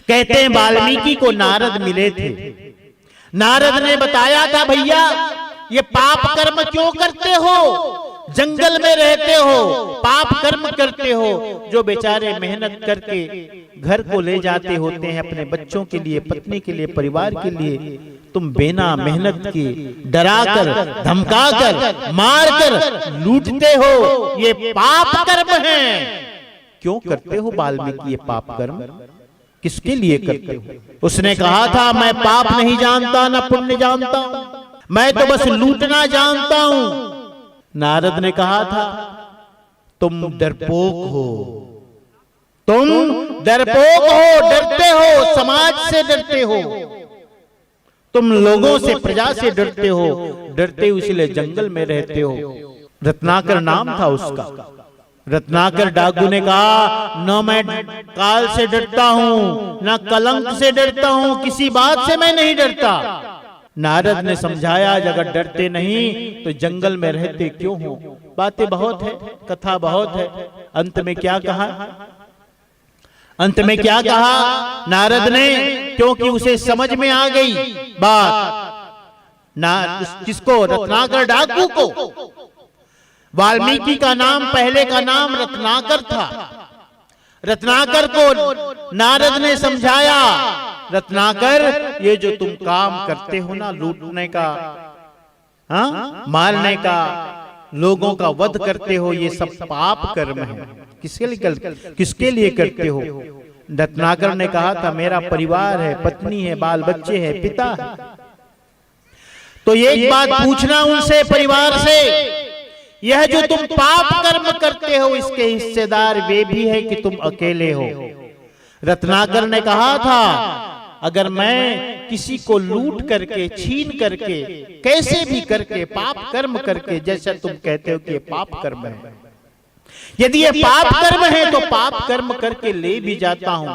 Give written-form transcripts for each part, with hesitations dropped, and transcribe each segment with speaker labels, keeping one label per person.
Speaker 1: कहते हैं वाल्मीकि को नारद मिले थे। नारद ने बताया था, भैया ये पाप कर्म क्यों करते हो, जंगल में रहते हो, पाप कर्म करते हो। जो बेचारे मेहनत करके घर को ले जाते होते हैं अपने बच्चों के लिए, पत्नी के लिए, परिवार के लिए, तुम बिना मेहनत के डराकर, धमकाकर, मारकर लूटते हो। ये पाप कर्म है। क्यों करते हो वाल्मीकि ये पाप कर्म, किसके लिए करते हो? उसने कहा था, मैं पाप नहीं जानता ना पुण्य जानता, मैं तो बस लूटना जानता हूं। नारद ने कहा था, तुम डरपोक हो, तुम डरपोक हो, डरते हो, समाज से डरते हो, तुम लोगों से, प्रजा से डरते हो, डरते हो इसलिए जंगल में रहते हो। रत्नाकर नाम था उसका। रत्नाकर डाकू ने कहा, न मैं काल से डरता हूं, न कलंक से डरता हूं, किसी बात से मैं नहीं डरता। नारद ने समझाया, अगर डरते नहीं तो जंगल में रहते क्यों हो? बातें बहुत है, कथा बहुत है। अंत में क्या कहा? अंत में क्या कहा नारद ने? क्योंकि उसे समझ में आ गई बात। किसको? रत्नाकर डाकू को। वाल्मीकि का नाम, पहले का नाम रत्नाकर था। रत्नाकर को नारद ने समझाया, रत्नाकर ये जो तुम काम करते हो ना, लूटने का, मारने का, लोगों का वध करते हो, ये सब पाप कर्म है। किसके लिए करते हो? रत्नाकर ने कहा था, मेरा परिवार है, पत्नी है, बाल बच्चे हैं, पिता है। तो एक बात पूछना उनसे, परिवार से, यह जो तुम पाप कर्म करते हो इसके हिस्सेदार वे भी है कि तुम अकेले हो? रत्नाकर ने कहा था, अगर मैं किसी को लूट करके, छीन करके, कैसे भी करके, पाप कर्म करके, जैसा तुम कहते हो कि ये पाप कर्म है, यदि ये पाप कर्म है तो पाप कर्म करके ले भी जाता हूं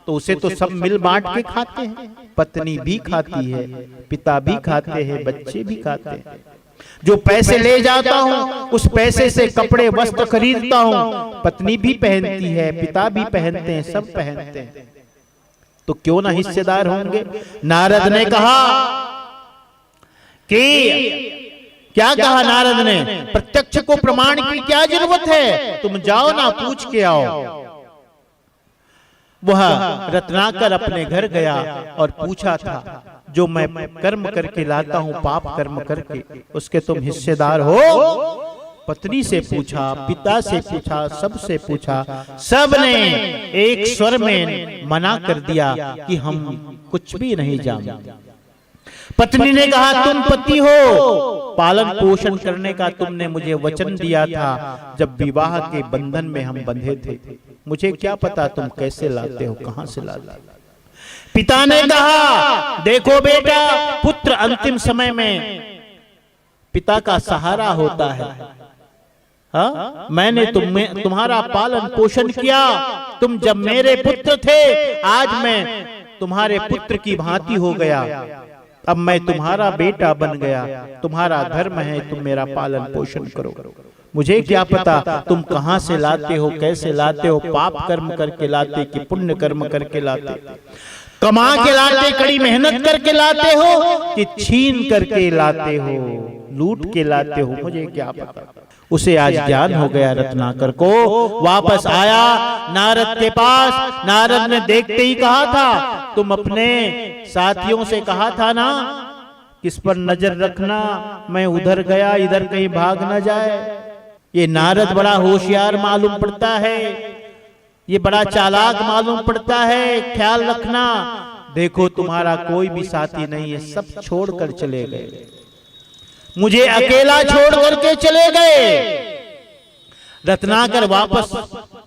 Speaker 1: तो उसे तो सब मिल बांट के खाते हैं। पत्नी भी खाती है, पिता भी खाते हैं, बच्चे भी खाते हैं। जो पैसे ले जाता हूं उस पैसे से कपड़े वस्त्र खरीदता हूं, पत्नी भी पहनती है, पिता भी पहनते हैं, सब पहनते हैं, तो क्यों ना हिस्सेदार होंगे? नारद ने कहा कि, क्या कहा नारद ने? प्रत्यक्ष को प्रमाण की क्या जरूरत है, तुम जाओ ना, पूछ के आओ। वह रत्नाकर अपने घर गया और पूछा था, जो मैं कर्म करके लाता हूं, पाप कर्म करके, उसके तुम हिस्सेदार हो? पत्नी से पूछा, पिता से पूछा, सबसे पूछा, सब ने एक स्वर में मना कर दिया कि हम कुछ भी नहीं जानते। पत्नी ने कहा, तुम पति हो, पालन पोषण करने का तुमने मुझे वचन दिया था जब विवाह के बंधन में हम बंधे थे, मुझे क्या पता तुम कैसे लाते हो, कहां से लाते? पिता ने कहा, देखो बेटा, पुत्र अंतिम समय में पिता का सहारा होता है। हाँ, मैंने तुम्हारा पालन पोषण किया, तुम जब मेरे पुत्र थे, आज मैं तुम्हारे पुत्र की भांति हो गया, अब मैं तुम्हारा बेटा बन गया, तुम्हारा धर्म है तुम मेरा पालन पोषण करो। मुझे क्या पता तुम कहां से लाते हो, कैसे लाते हो, पाप कर्म करके लाते कि पुण्य कर्म करके लाते, कमा के लाते, कड़ी मेहनत करके लाते हो कि छीन करके लाते हो, लूट के लाते हो, मुझे क्या पता। उसे आज ज्ञान हो गया। रत्नाकर को वापस आया नारद के पास। नारद ने देखते ही कहा था, तुम अपने साथियों से कहा था ना, किस पर नजर रखना, मैं उधर गया, इधर कहीं भाग न जाए। ये नारद बड़ा होशियार मालूम पड़ता है, ये बड़ा चालाक मालूम पड़ता है, ख्याल रखना। देखो तुम्हारा कोई भी साथी नहीं है, सब छोड़कर चले गए, मुझे अकेला छोड़ करके चले गए। रत्नाकर वापस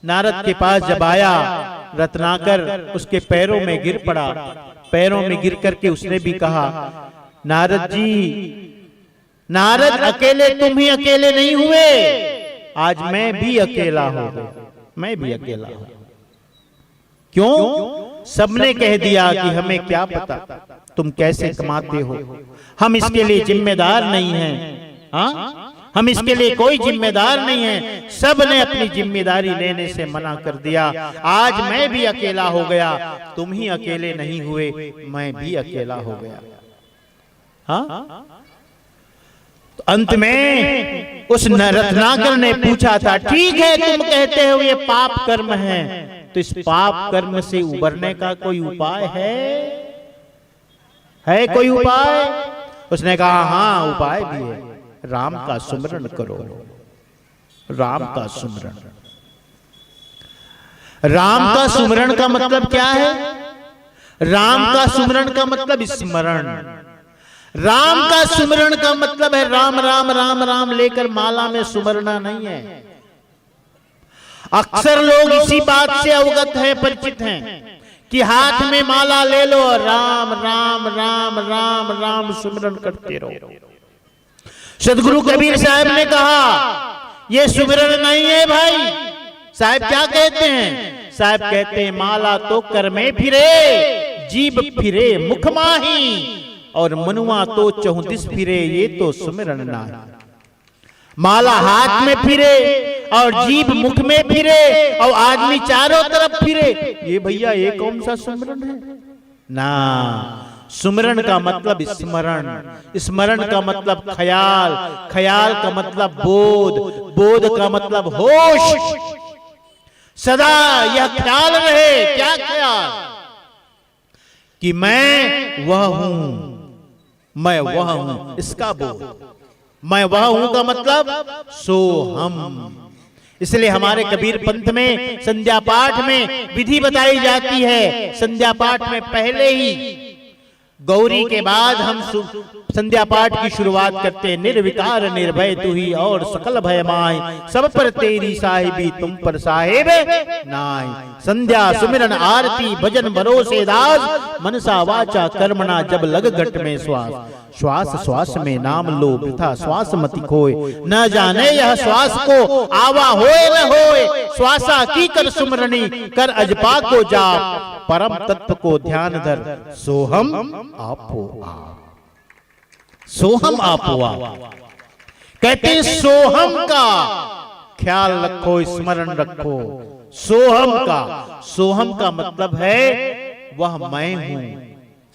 Speaker 1: नारद के पास जब आया, रत्नाकर उसके पैरों में गिर पड़ा। पैरों में गिर करके उसने भी कहा, नारद जी, नारद अकेले तुम ही अकेले नहीं हुए, आज मैं भी अकेला हो गया, मैं भी अकेला हूं। क्यों? सबने कह दिया कि हमें क्या पता तुम कैसे कमाते हो, हम इसके लिए जिम्मेदार नहीं हैं। हाँ, हम इसके लिए कोई जिम्मेदार नहीं है। सब ने अपनी जिम्मेदारी लेने से मना कर दिया। आज मैं भी अकेला हो गया, तुम ही अकेले नहीं हुए, मैं भी अकेला हो गया। हाँ, तो अंत में उस रत्नाकर ने पूछा था, ठीक है तुम कहते हो ये पाप कर्म है, तो इस पाप कर्म से उबरने का कोई उपाय है कोई उपाय? उसने कहा हाँ उपाय भी है, राम का सुमिरन करो, राम का सुमिरन। राम का सुमिरन का मतलब क्या है? राम का सुमिरन का मतलब स्मरण। राम का सुमिरन का मतलब है राम राम राम राम लेकर माला में सुमरना नहीं है। अक्सर लोग इसी बात से अवगत हैं, परिचित हैं कि हाथ में माला ले लो, राम राम राम राम राम सुमिरन करते रहो। सदगुरु कबीर साहब ने कहा ये सुमिरन नहीं है भाई। साहब क्या कहते हैं? साहब कहते हैं माला तो कर में फिरे, जीभ फिरे मुख माही, और मनुआ तो चहुदिस फिरे, ये तो सुमिरन नहीं। माला हाथ में फिरे और जीभ मुख में फिरे और आदमी चारों तरफ फिरे, ये भैया ये कौन सा सुमिरन है ना? सुमिरन का मतलब स्मरण, स्मरण का मतलब ख्याल, ख्याल का मतलब बोध, बोध का मतलब होश। सदा यह ख्याल रहे, क्या ख्याल? कि मैं वह हूं, मैं वह हूं, इसका बोध। मैं वह हूं का मतलब सो हम। इसलिए हमारे कबीर पंथ में संध्या पाठ में विधि बताई जाती है। संध्या पाठ में पहले ही गौरी के बाद हम संध्या पाठ की शुरुआत करते हैं। निर्विकार निर्भय तू ही और सकल भय माय, सब पर तेरी साहिबी तुम पर साहिब नाय। संध्या सुमिरन आरती भजन भरोसे दास, मनसा वाचा कर्मणा जब लग घट में श्वास। श्वास श्वास में नाम लो वृथा श्वास मति खोए, न जाने यह श्वास को आवा होए न होए। श्वासा की कर सुमरनी कर अजपा को जाप, परम तत्व को ध्यान धर सोहम आपो आप। सोहम आपो आप कहते सोहम का ख्याल रखो, स्मरण रखो। सोहम का, सोहम का मतलब है वह मैं हूं।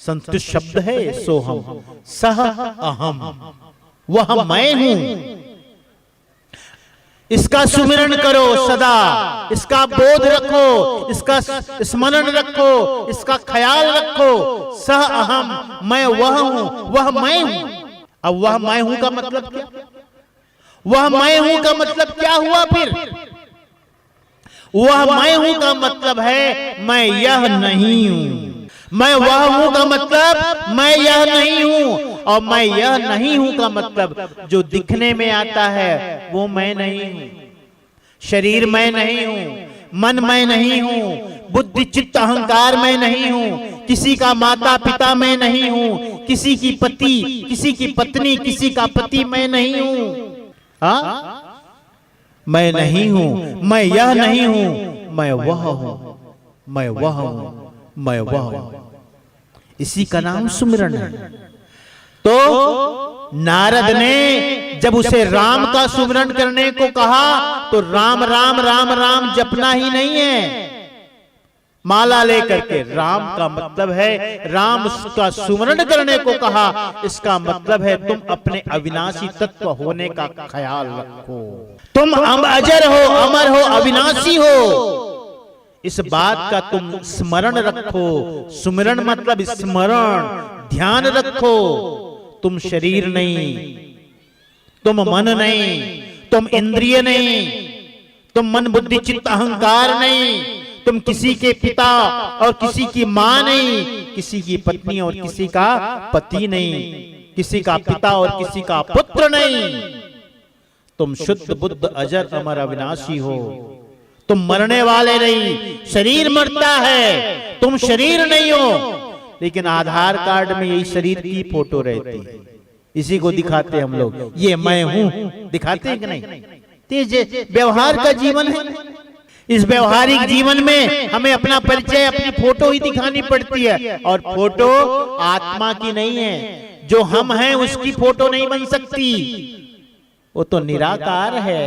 Speaker 1: संस्कृत शब्द है सोहम, सह अहम, वह मैं हूं। इसका सुमिरन करो सदा, इसका बोध रखो, इसका स्मरण रखो, इसका ख्याल रखो। सह अहम, मैं वह हूं, वह मैं हूं। अब वह मैं हूं का मतलब क्या? वह मैं हूं का मतलब क्या हुआ फिर? वह मैं हूं का मतलब है मैं यह नहीं हूं। मैं वह हूं का मतलब मैं यह नहीं हूं, और मैं यह नहीं हूं का मतलब जो दिखने में आता है वो मैं नहीं हूं। शरीर मैं नहीं हूं, मन मैं नहीं हूं, बुद्धि चित्त अहंकार मैं नहीं हूं, किसी का माता पिता मैं नहीं हूं, किसी की पति, किसी की पत्नी, किसी का पति मैं नहीं हूं। हाँ, मैं नहीं हूं, मैं यह नहीं हूं, मैं वह हूं, मैं वह हूं, मैं वह हूं। इसी का नाम सुमिरन है। तो नारद ने जब उसे राम का सुमिरन करने को कहा तो राम राम राम राम जपना ही नहीं है माला लेकर के। राम का मतलब है राम का सुमिरन करने को कहा, इसका मतलब है तुम अपने अविनाशी तत्व होने का ख्याल रखो। तुम अजर हो, अमर हो, अविनाशी हो, इस बात का तुम स्मरण रखो। सुमिरन मतलब स्मरण, ध्यान रखो। तुम शरीर नहीं, तुम मन नहीं, तुम इंद्रिय नहीं, तुम मन बुद्धि चित्त अहंकार नहीं, तुम किसी के पिता और किसी की मां नहीं, किसी की पत्नी और किसी का पति नहीं, किसी का पिता और किसी का पुत्र नहीं। तुम शुद्ध बुद्ध अजर अमर अविनाशी हो। तुम मरने वाले नहीं, शरीर मरता है, तुम शरीर नहीं हो। लेकिन आधार कार्ड में यही शरीर की फोटो रहती है, इसी को दिखाते हम लोग, ये मैं हूं, दिखाते हैं कि नहीं? तो व्यवहार का जीवन है। इस व्यवहारिक जीवन में हमें अपना परिचय, अपनी फोटो ही दिखानी पड़ती है, और फोटो आत्मा की नहीं है। जो हम हैं उसकी फोटो नहीं बन सकती। वो तो निराकार है,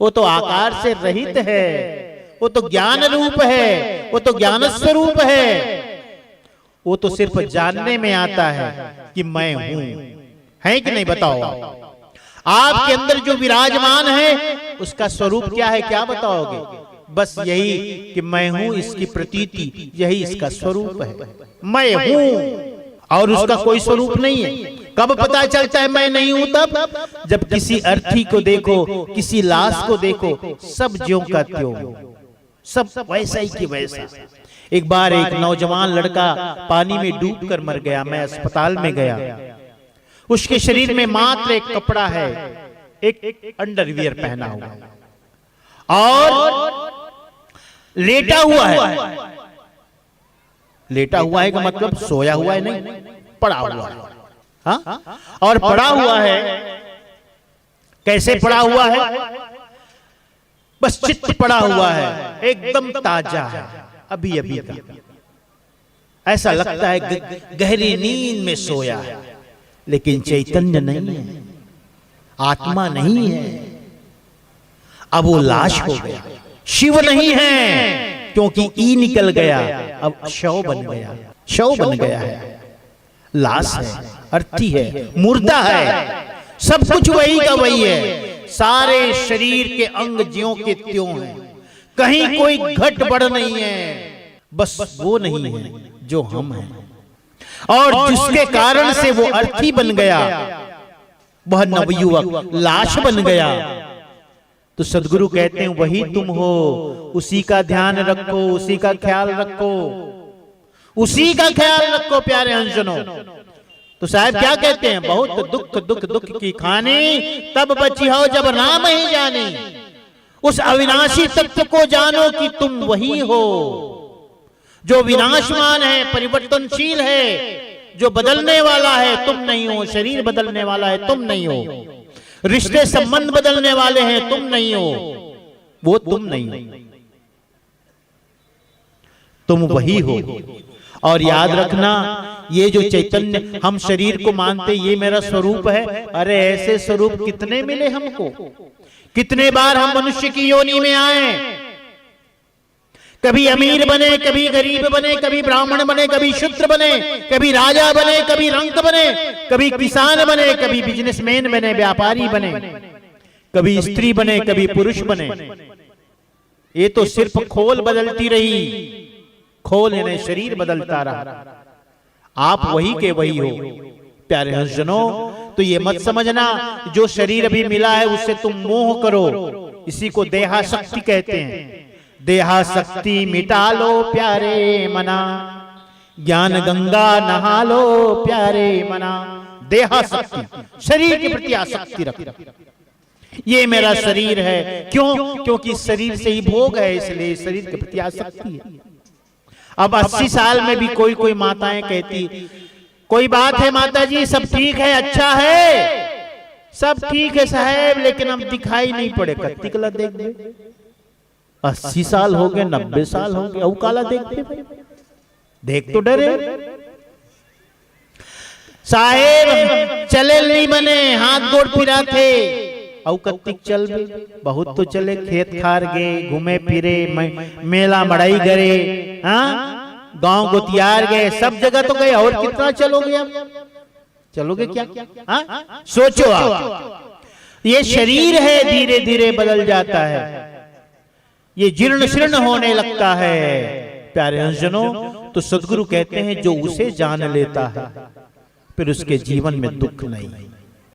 Speaker 1: वो तो आकार से रहित है, वो तो ज्ञान रूप है, वो तो ज्ञान स्वरूप है। वो तो सिर्फ जानने में आता है कि मैं हूं, है कि नहीं? बताओ, आपके अंदर जो विराजमान है उसका स्वरूप क्या है, क्या बताओगे? बस यही कि मैं हूं, इसकी प्रतीति, यही इसका स्वरूप है। मैं हूं और उसका कोई स्वरूप नहीं है। कब पता चलता है मैं नहीं हूं? तब जब किसी अर्थी को देखो, किसी लाश को देखो, सब ज्यों का त्यों, सब वैसा ही कि वैसा। एक बार एक नौजवान लड़का पानी में डूबकर मर गया। मैं अस्पताल में गया। उसके शरीर में मात्र एक कपड़ा है, एक अंडरवियर पहना हुआ और लेटा हुआ है। लेटा हुआ है का मतलब सोया हुआ है नहीं, पड़ा हुआ है। हाँ? और पड़ा हुआ है, कैसे पड़ा हुआ है? बस चित्त पड़ा हुआ है, एकदम ताजा है, अभी अभी का। ऐसा लगता है गहरी नींद में सोया है, लेकिन चैतन्य नहीं है, आत्मा नहीं है। अब वो लाश हो गया, शिव नहीं है, क्योंकि ई निकल गया, अब शव बन गया, शव बन गया है, लाश है, अर्थी है, मुर्दा है, सब कुछ वही का वही है। सारे शरीर के अंग ज्यों के त्यों हैं, कहीं कोई घट बढ़ नहीं है। बस वो नहीं है जो हम हैं, और जिसके कारण से वो अर्थी बन गया, वह नवयुवक लाश बन गया। तो सदगुरु कहते हैं वही तुम हो, उसी का ध्यान रखो, उसी का ख्याल रखो, उसी का ख्याल रखो प्यारे हंसजनों। तो साहब क्या कहते हैं? बहुत दुख दुख दुख की खानी, तब बची हो जब नाम ही जानी। उस अविनाशी तत्व को जानो कि तुम वही हो, जो विनाशमान है, परिवर्तनशील है, जो बदलने वाला है, तुम नहीं हो। शरीर बदलने वाला है, तुम नहीं हो। रिश्ते संबंध बदलने वाले हैं, तुम नहीं हो। वो तुम नहीं हो, तुम वही हो। और याद रखना, ये जो चैतन्य हम शरीर को मानते ये मेरा स्वरूप है, अरे ऐसे स्वरूप कितने मिले हमको। कितने बार हम मनुष्य की योनि में आए, कभी अमीर बने, कभी गरीब बने, कभी ब्राह्मण बने, कभी शूद्र बने, कभी राजा बने, कभी रंक बने, कभी किसान बने, कभी बिजनेसमैन बने, व्यापारी बने, कभी स्त्री बने, कभी पुरुष बने। ये तो सिर्फ खोल बदलती रही, खोल यानी शरीर बदलता रहा। आप वही के वही हो प्यारे हंसजनों। तो ये मत समझना जो शरीर अभी मिला है उससे तुम मोह करो, इसी को देहाशक्ति कहते हैं। देहाशक्ति मिटा लो प्यारे मना, ज्ञान गंगा नहा लो प्यारे मना। देहाशक्ति, शरीर के प्रति आसक्ति रखो। ये मेरा शरीर है, क्यों? क्योंकि शरीर से ही भोग है, इसलिए शरीर के प्रति आसक्ति है। अब 80 साल में भी कोई कोई माताएं कहती, कोई बात है माता जी, सब ठीक है, अच्छा है, सब ठीक है साहब, लेकिन अब दिखाई नहीं पड़े। कत्ती कला देख दे, 80 साल हो गए, 90 साल हो गए, काला देखते भाई, देख तो डरे। साहेब चले नहीं बने, हाथ गोड़ फिरा थे, औ कत्तिक चल भी, बहुत तो चले, खेत खार गए, घूमे फिरे, मेला मड़ाई गए, हाँ गांव गोतियार गए, सब जगह तो गए, और कितना चलोगे? अब चलोगे क्या? हाँ सोचो आप, ये शरीर है, धीरे धीरे बदल जाता है, ये जीर्ण शीर्ण होने लगता है प्यारे हंसजनों। तो सदगुरु कहते हैं जो उसे जान लेता है फिर उसके जीवन में दुख नहीं।